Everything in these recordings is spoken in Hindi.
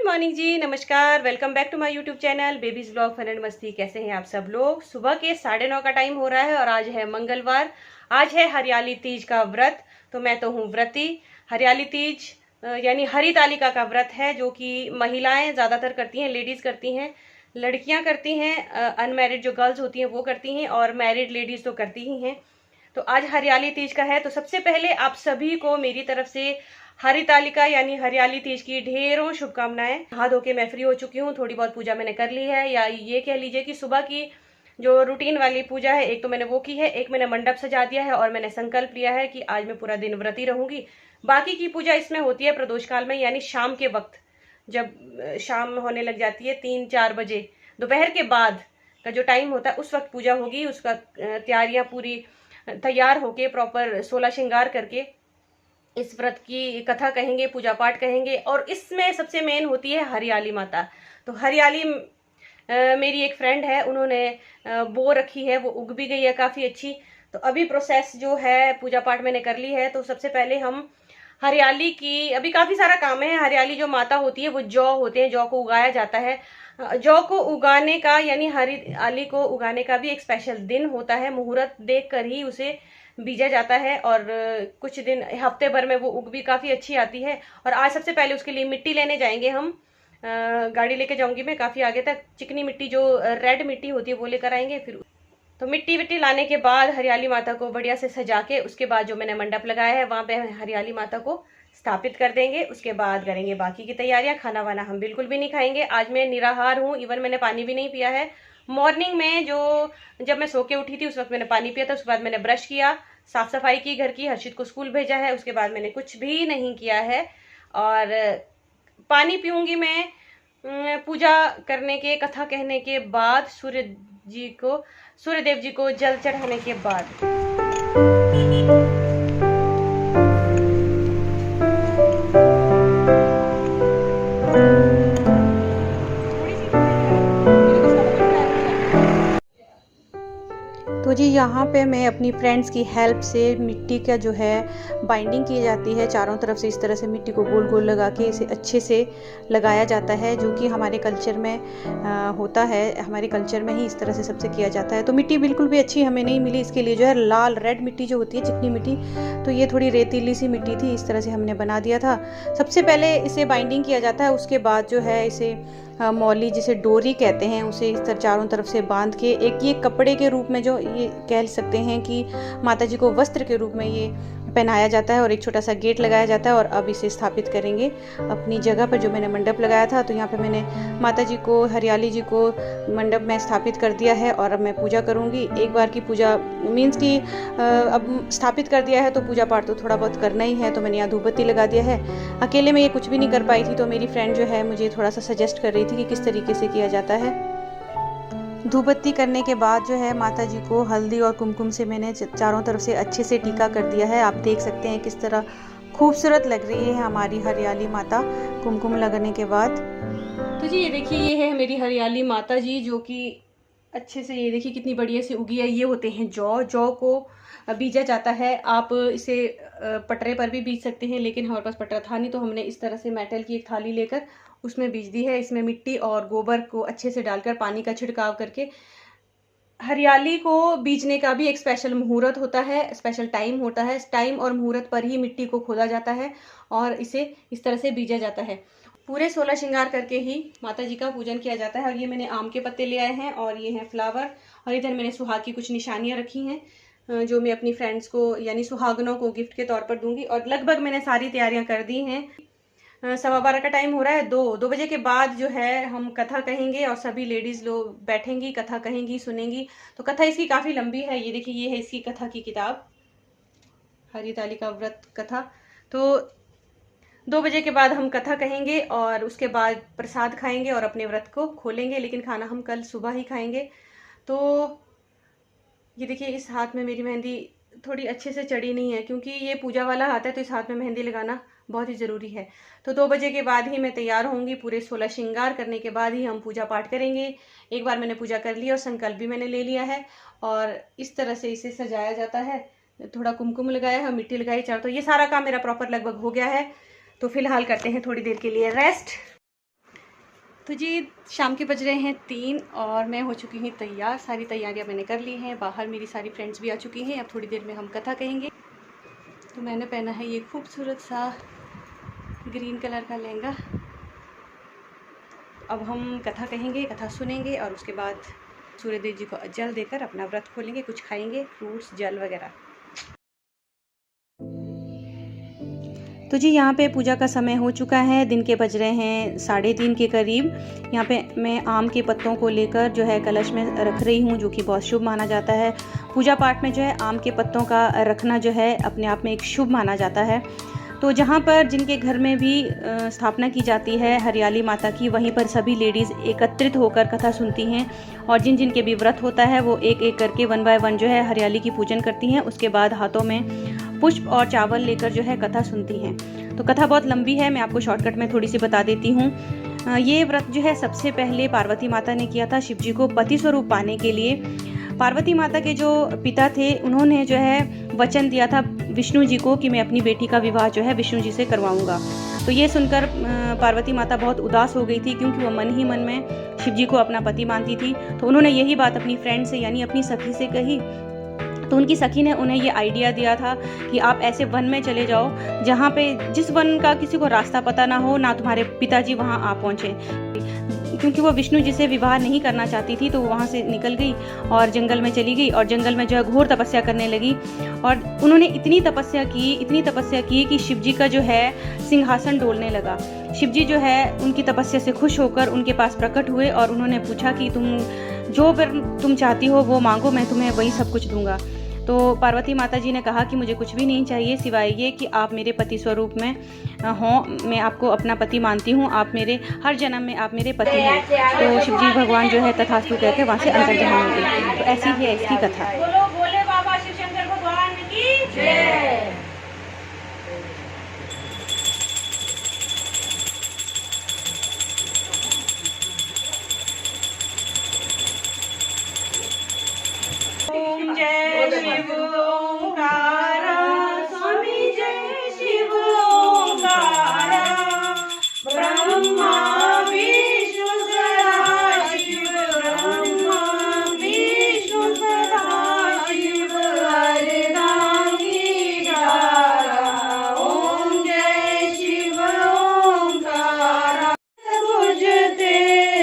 मॉर्निंग जी, नमस्कार। Welcome back to my YouTube channel babies blog fun and मस्ती। कैसे हैं आप सब लोग? सुबह के 9:30 का टाइम हो रहा है और आज है मंगलवार। आज है हरियाली तीज का व्रत। तो मैं तो हूँ व्रती। हरियाली तीज यानी हरी तालिका का व्रत है, जो कि महिलाएं ज़्यादातर करती हैं, लेडीज़ करती हैं, लड़कियां करती हैं, अनमैरिड जो गर्ल्स होती हैं वो करती हैं, और मैरिड लेडीज़ तो करती ही हैं। तो आज हरियाली तीज का है। तो सबसे पहले आप सभी को मेरी तरफ से हरितालिका यानी हरियाली तीज की ढेरों शुभकामनाएं। नहा धो के मैं फ्री हो चुकी हूँ, थोड़ी बहुत पूजा मैंने कर ली है, या ये कह लीजिए कि सुबह की जो रूटीन वाली पूजा है, एक तो मैंने वो की है, एक मैंने मंडप सजा दिया है, और मैंने संकल्प लिया है कि आज मैं पूरा दिन व्रती रहूंगी। बाकी की पूजा इसमें होती है प्रदोष काल में, यानी शाम के वक्त, जब शाम होने लग जाती है 3-4 बजे, दोपहर के बाद का जो टाइम होता है उस वक्त पूजा होगी। उसका तैयारियां पूरी तैयार होके प्रॉपर 16 श्रृंगार करके इस व्रत की कथा कहेंगे, पूजा पाठ कहेंगे। और इसमें सबसे मेन होती है हरियाली माता। तो हरियाली मेरी एक फ्रेंड है, उन्होंने बो रखी है, वो उग भी गई है काफ़ी अच्छी। तो अभी प्रोसेस जो है, पूजा पाठ मैंने कर ली है। तो सबसे पहले हम हरियाली की, अभी काफ़ी सारा काम है। हरियाली जो माता होती है वो जौ होते हैं, जौ को उगाया जाता है। जौ को उगाने का यानी हरियाली को उगाने का भी एक स्पेशल दिन होता है। मुहूर्त देख कर ही उसे बीजा जाता है, और कुछ दिन, हफ्ते भर में वो उग भी काफ़ी अच्छी आती है। और आज सबसे पहले उसके लिए मिट्टी लेने जाएंगे हम। गाड़ी लेके जाऊंगी मैं काफ़ी आगे तक। चिकनी मिट्टी जो रेड मिट्टी होती है वो लेकर आएंगे। फिर तो मिट्टी विट्टी लाने के बाद हरियाली माता को बढ़िया से सजा के, उसके बाद जो मैंने मंडप लगाया है वहाँ पे हरियाली माता को स्थापित कर देंगे। उसके बाद करेंगे बाकी की तैयारियां। खाना वाना हम बिल्कुल भी नहीं खाएंगे। आज मैं निराहार हूँ, इवन मैंने पानी भी नहीं पिया है। मॉर्निंग में जब मैं सो के उठी थी उस वक्त मैंने पानी पिया था। उसके बाद मैंने ब्रश किया, साफ सफाई की घर की, हर्षित को स्कूल भेजा है। उसके बाद मैंने कुछ भी नहीं किया है। और पानी पीऊंगी मैं पूजा करने के, कथा कहने के बाद, सूर्यदेव जी को जल चढ़ाने के बाद। तो जी यहाँ पे मैं अपनी फ्रेंड्स की हेल्प से मिट्टी का जो है बाइंडिंग की जाती है चारों तरफ से। इस तरह से मिट्टी को गोल गोल लगा के इसे अच्छे से लगाया जाता है, जो कि हमारे कल्चर में होता है। हमारे कल्चर में ही इस तरह से सबसे किया जाता है। तो मिट्टी बिल्कुल भी अच्छी हमें नहीं मिली। इसके लिए जो है लाल रेड मिट्टी जो होती है, चिकनी मिट्टी, तो ये थोड़ी रेतीली सी मिट्टी थी। इस तरह से हमने बना दिया था। सबसे पहले इसे बाइंडिंग किया जाता है, उसके बाद जो है इसे मौली, जिसे डोरी कहते हैं, उसे इस तरह चारों तरफ से बांध के एक ये कपड़े के रूप में, जो ये कह सकते हैं कि माता जी को वस्त्र के रूप में ये पहनाया जाता है, और एक छोटा सा गेट लगाया जाता है। और अब इसे स्थापित करेंगे अपनी जगह पर, जो मैंने मंडप लगाया था। तो यहाँ पे मैंने माता जी को, हरियाली जी को मंडप में स्थापित कर दिया है, और अब मैं पूजा करूँगी। एक बार की पूजा मीन्स कि अब स्थापित कर दिया है तो पूजा पाठ तो थोड़ा बहुत करना ही है। तो मैंने यहाँ धूप बत्ती लगा दिया है। अकेले में ये कुछ भी नहीं कर पाई थी, तो मेरी फ्रेंड जो है मुझे थोड़ा सा सजेस्ट कर रही थी कि किस तरीके से किया जाता है। धूप बत्ती करने के बाद जो है माता जी को हल्दी और कुमकुम से मैंने चारों तरफ से अच्छे से टीका कर दिया है। आप देख सकते हैं किस तरह खूबसूरत लग रही है हमारी हरियाली माता कुमकुम लगने के बाद। तो जी ये देखिए, ये है मेरी हरियाली माता जी, जो कि अच्छे से, ये देखिए कितनी बढ़िया से उगी है। ये होते हैं जौ को बीजा जाता है। आप इसे पटरे पर भी बीज सकते हैं, लेकिन हमारे पास पटरा था नहीं, तो हमने इस तरह से मेटल की एक थाली लेकर उसमें बीज दी है। इसमें मिट्टी और गोबर को अच्छे से डालकर पानी का छिड़काव करके, हरियाली को बीजने का भी एक स्पेशल मुहूर्त होता है, स्पेशल टाइम होता है। टाइम और मुहूर्त पर ही मिट्टी को खोदा जाता है और इसे इस तरह से बीजा जाता है। पूरे 16 श्रृंगार करके ही माता जी का पूजन किया जाता है। और ये मैंने आम के पत्ते ले आए हैं, और ये हैं फ्लावर, और इधर मैंने सुहाग की कुछ निशानियां रखी हैं, जो मैं अपनी फ्रेंड्स को यानी सुहागनों को गिफ्ट के तौर पर दूंगी। और लगभग मैंने सारी तैयारियां कर दी हैं। 12:15 का टाइम हो रहा है। 2 बजे के बाद जो है हम कथा कहेंगे, और सभी लेडीज लोग बैठेंगी, कथा कहेंगी, सुनेंगी। तो कथा इसकी काफ़ी लंबी है। ये देखिए, ये है इसकी कथा की किताब, हरितालिका व्रत कथा। तो 2 बजे के बाद हम कथा कहेंगे और उसके बाद प्रसाद खाएंगे और अपने व्रत को खोलेंगे, लेकिन खाना हम कल सुबह ही खाएंगे। तो ये देखिए, इस हाथ में मेरी मेहंदी थोड़ी अच्छे से चढ़ी नहीं है, क्योंकि ये पूजा वाला हाथ है, तो इस हाथ में मेहंदी लगाना बहुत ही ज़रूरी है। तो 2 बजे के बाद ही मैं तैयार होंगी, पूरे 16 श्रृंगार करने के बाद ही हम पूजा पाठ करेंगे। एक बार मैंने पूजा कर ली और संकल्प भी मैंने ले लिया है, और इस तरह से इसे सजाया जाता है। थोड़ा कुमकुम लगाया है, मिट्टी लगाई चारों, तो ये सारा काम मेरा प्रॉपर लगभग हो गया है। तो फिलहाल करते हैं थोड़ी देर के लिए रेस्ट। तो जी शाम के बज रहे हैं 3 और मैं हो चुकी हूँ तैयार। सारी तैयारियां मैंने कर ली हैं, बाहर मेरी सारी फ्रेंड्स भी आ चुकी हैं। अब थोड़ी देर में हम कथा कहेंगे। तो मैंने पहना है ये खूबसूरत सा ग्रीन कलर का लहंगा। अब हम कथा कहेंगे, कथा सुनेंगे और उसके बाद सूर्यदेव जी को जल देकर अपना व्रत खोलेंगे, कुछ खाएंगे, फ्रूट्स, जल वगैरह। तो जी यहाँ पे पूजा का समय हो चुका है, दिन के बज रहे हैं 3:30 के करीब। यहाँ पे मैं आम के पत्तों को लेकर जो है कलश में रख रही हूँ, जो कि बहुत शुभ माना जाता है। पूजा पाठ में जो है आम के पत्तों का रखना जो है अपने आप में एक शुभ माना जाता है। तो जहाँ पर जिनके घर में भी स्थापना की जाती है हरियाली माता की, वहीं पर सभी लेडीज़ एकत्रित होकर कथा सुनती हैं, और जिन जिनके भी व्रत होता है वो एक एक करके 1 बाय 1 जो है हरियाली की पूजन करती हैं। उसके बाद हाथों में पुष्प और चावल लेकर जो है कथा सुनती हैं। तो कथा बहुत लंबी है, मैं आपको शॉर्टकट में थोड़ी सी बता देती हूँ। ये व्रत जो है सबसे पहले पार्वती माता ने किया था शिव जी को पति स्वरूप पाने के लिए। पार्वती माता के जो पिता थे उन्होंने जो है वचन दिया था विष्णु जी को कि मैं अपनी बेटी का विवाह जो है विष्णु जी से करवाऊंगा। तो ये सुनकर पार्वती माता बहुत उदास हो गई थी, क्योंकि वो मन ही मन में शिव जी को अपना पति मानती थी। तो उन्होंने यही बात अपनी फ्रेंड से यानी अपनी सखी से कही। तो उनकी सखी ने उन्हें ये आइडिया दिया था कि आप ऐसे वन में चले जाओ जहाँ पे जिस वन का किसी को रास्ता पता ना हो, ना तुम्हारे पिताजी वहाँ आ पहुँचे। क्योंकि वो विष्णु जी से विवाह नहीं करना चाहती थी, तो वो वहाँ से निकल गई और जंगल में चली गई, और जंगल में जो है घोर तपस्या करने लगी। और उन्होंने इतनी तपस्या की कि शिव जी का जो है सिंहासन डोलने लगा। शिव जी जो है उनकी तपस्या से खुश होकर उनके पास प्रकट हुए और उन्होंने पूछा कि जो तुम चाहती हो वो मांगो, मैं तुम्हें वही सब कुछ दूंगा। तो पार्वती माता जी ने कहा कि मुझे कुछ भी नहीं चाहिए सिवाय ये कि आप मेरे पति स्वरूप में हों, मैं आपको अपना पति मानती हूँ, आप मेरे हर जन्म में आप मेरे पति हैं। तो शिवजी भगवान जो है तथास्तु कहकर वहाँ से अंतर जहाँ हो गए। तो ऐसी ही है इसकी कथा। बोलो भोले बाबा शिव शंकर भगवान की जय। ओम जय शिव ओंकार, स्वामी जय शिव ओंकार, ब्रह्मा विष्णु सदाशिव, ब्रह्मा विष्णु सदाशिव, अर्धांगी धारा। ओम जय शिव ओंकार, बुझते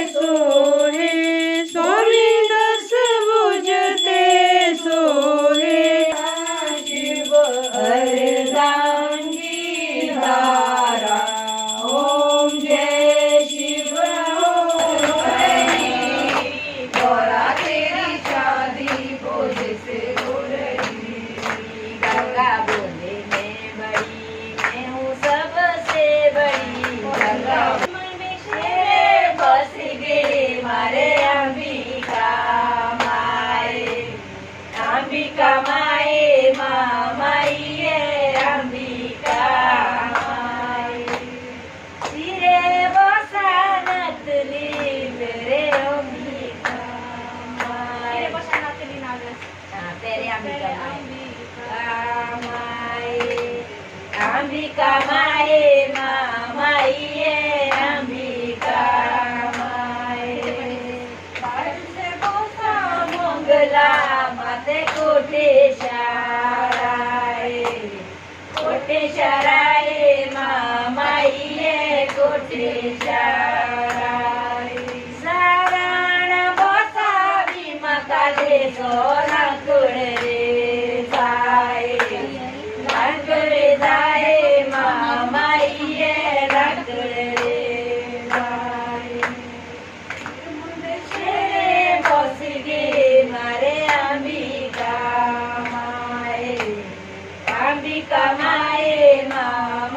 सोहे स्वामी दस बुझते शिव अर्धांगी धारा। ओम जय शिव गौरा तेरी शादी बोझ से उड़ी, गंगा बोले मैं बड़ी, मैं हूँ सबसे बड़ी। गंगा मन में शेर बस गए मारे अंबिका माए, अंबिका माए मामाइए अंबिका माए। सिरे बसानत ली मेरे अंबिका माए, बसानत ली नागस तेरे अंबिका माए, अंबिका माए मामाइए अंबिका माए। से बोसा मंगला माते कोटेश्वराय मामाइए कोटेश्वराय। सारण बोसा भीमा काले सोना कुड़े जाए, लाकड़े जाए मामाइए लाकड़े जाए। शेरे बस गे मारे अंबिका माए, अंबिका माए माँ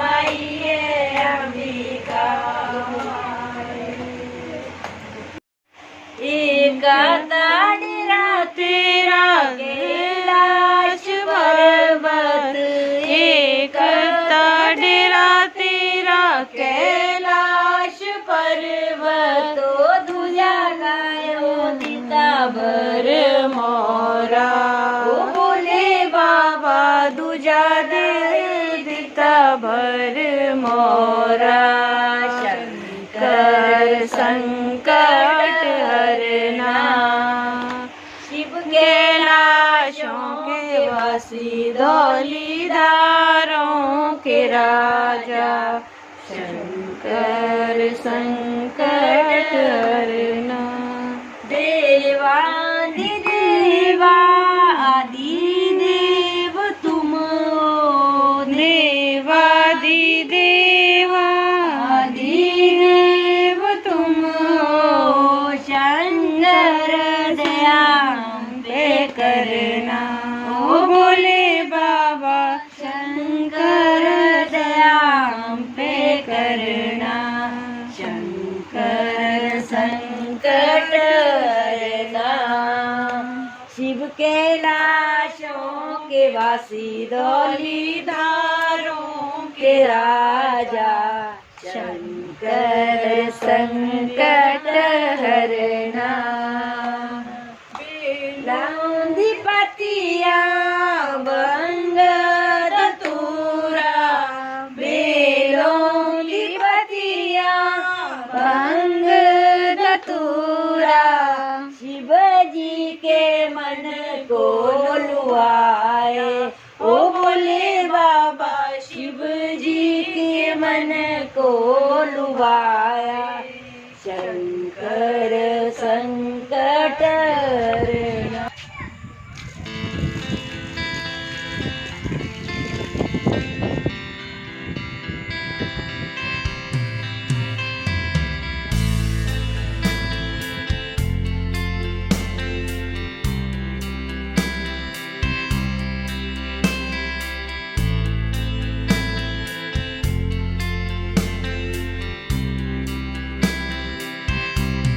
भर मोरा, शंकर संकट हरना। शिव कैलाशों के वासी, धौलीधारों के राजा, शंकर संकट हरना। देवादिदेवा आदिदेव तुम हो, देवादिदेवा आदिदेव तुम हो, शंकर दया पे करना। ओ बोले बाबा शंकर दया पे करना, शंकर संकट हरना। शिव कैलाशों के वासी, धौलीधारों के राजा, शंकर संकट हरना। बेलाधिपतिया बंग धतूरा, बेलोधिपतिया बंग धतूरा, शिव जी के मन को लुभाए। ओ बोले बाबा शिव जी के मन को लुभाया, शंकर संकट हरना।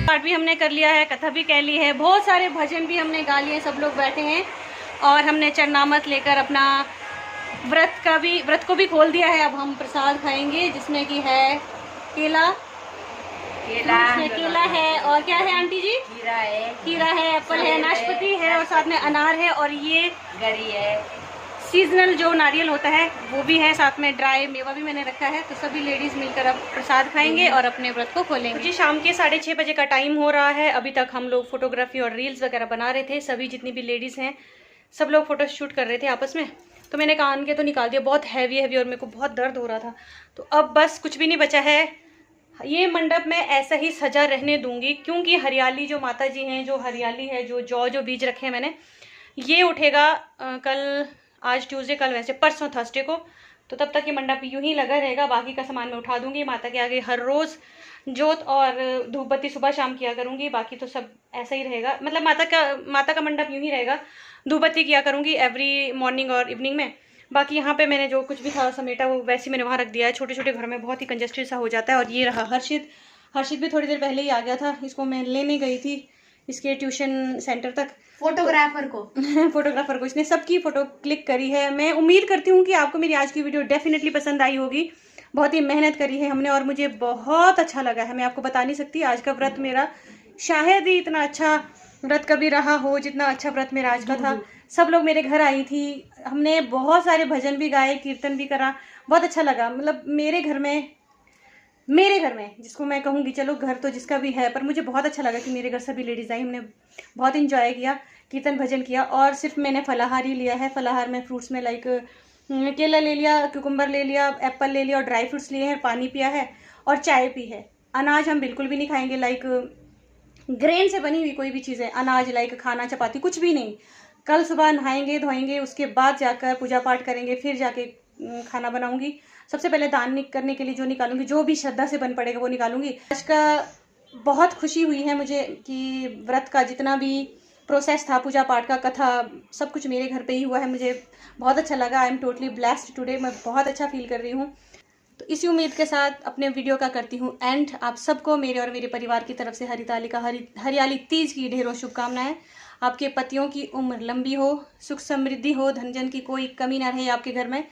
पाठ भी हमने कर लिया है, कथा भी कह ली है, बहुत सारे भजन भी हमने गा लिए, सब लोग बैठे हैं और हमने चरनामत लेकर अपना व्रत को भी खोल दिया है। अब हम प्रसाद खाएंगे जिसमें कि है केला है और क्या है आंटी जी? खीरा है, एप्पल है, नाशपाती है और साथ में अनार है और ये गरी है, सीजनल जो नारियल होता है वो भी है, साथ में ड्राई मेवा भी मैंने रखा है। तो सभी लेडीज मिलकर अब प्रसाद खाएंगे और अपने व्रत को खोलेंगे। जी शाम के 6:30 बजे का टाइम हो रहा है। अभी तक हम लोग फोटोग्राफी और रील्स वगैरह बना रहे थे, सभी जितनी भी लेडीज हैं सब लोग फोटो शूट कर रहे थे आपस में। तो मैंने कान के तो निकाल दिया, बहुत हैवी और मेरे को बहुत दर्द हो रहा था। तो अब बस कुछ भी नहीं बचा है, ये मंडप में ऐसा ही सजा रहने दूंगी क्योंकि हरियाली जो माता जी हैं, जो हरियाली है, जो बीज रखे हैं मैंने, ये उठेगा कल, आज ट्यूसडे, कल वैसे परसों थर्सडे को। तो तब तक ये मंडप यूं ही लगा रहेगा। बाकी का सामान मैं उठा दूंगी, माता के आगे हर रोज़ जोत और धूप बत्ती सुबह शाम किया करूंगी। बाकी तो सब ऐसा ही रहेगा, मतलब माता का मंडप यूं ही रहेगा, धूप बत्ती किया करूंगी एवरी मॉर्निंग और इवनिंग में। बाकी यहाँ पे मैंने जो कुछ भी था समेटा वो वैसे मैंने वहाँ रख दिया है। छोटे छोटे घर में बहुत ही कंजेस्टेड सा हो जाता है। और ये रहा हर्षित भी थोड़ी देर पहले ही आ गया था, इसको मैं लेने गई थी इसके ट्यूशन सेंटर तक, फोटोग्राफर को इसने सबकी फ़ोटो क्लिक करी है। मैं उम्मीद करती हूँ कि आपको मेरी आज की वीडियो डेफिनेटली पसंद आई होगी। बहुत ही मेहनत करी है हमने और मुझे बहुत अच्छा लगा है, मैं आपको बता नहीं सकती। आज का व्रत मेरा शायद ही इतना अच्छा व्रत कभी रहा हो जितना अच्छा व्रत मेरा आज का था। सब लोग मेरे घर आई थी, हमने बहुत सारे भजन भी गाए, कीर्तन भी करा, बहुत अच्छा लगा। मतलब मेरे घर में जिसको मैं कहूँगी, चलो घर तो जिसका भी है, पर मुझे बहुत अच्छा लगा कि मेरे घर सभी लेडीज़ आई, हमने बहुत इंजॉय किया, कीर्तन भजन किया। और सिर्फ मैंने फलाहार ही लिया है। फलाहार में फ्रूट्स में लाइक केला ले लिया, क्यूकम्बर ले लिया, एप्पल ले लिया और ड्राई फ्रूट्स लिए हैं, पानी पिया है और चाय पी है। अनाज हम बिल्कुल भी नहीं खाएंगे, लाइक ग्रेन से बनी हुई कोई भी चीज़ें, अनाज लाइक खाना चपाती कुछ भी नहीं। कल सुबह नहाएंगे धोएंगे, उसके बाद जाकर पूजा पाठ करेंगे, फिर जाके खाना बनाऊंगी। सबसे पहले दान करने के लिए जो निकालूंगी, जो भी श्रद्धा से बन पड़ेगा वो निकालूंगी। आज का बहुत खुशी हुई है मुझे कि व्रत का जितना भी प्रोसेस था, पूजा पाठ का, कथा, सब कुछ मेरे घर पे ही हुआ है। मुझे बहुत अच्छा लगा। I am totally blessed today. मैं बहुत अच्छा फील कर रही हूँ। तो इसी उम्मीद के साथ अपने वीडियो का करती हूँ एंड। आप सबको मेरे और मेरे परिवार की तरफ से हरियाली तीज की ढेरों शुभकामनाएं। आपके पतियों की उम्र लंबी हो, सुख समृद्धि हो, धन जन की कोई कमी ना रहे आपके घर में।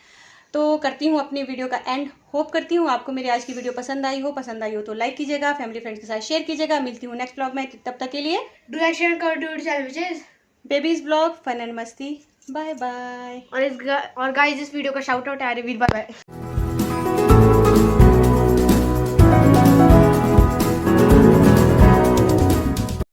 तो करती हूँ अपनी वीडियो का एंड। होप करती हूँ आपको मेरी आज की वीडियो पसंद आई हो तो लाइक कीजिएगा, फैमिली फ्रेंड्स के साथ शेयर कीजिएगा। मिलती हूँ नेक्स्ट ब्लॉग में, तब तक के लिए डू लाइक शेयर करो, बेबीज ब्लॉग फन एंड मस्ती। Bye bye. और गाइस इस वीडियो का शाउट आउट है, बाय बाय।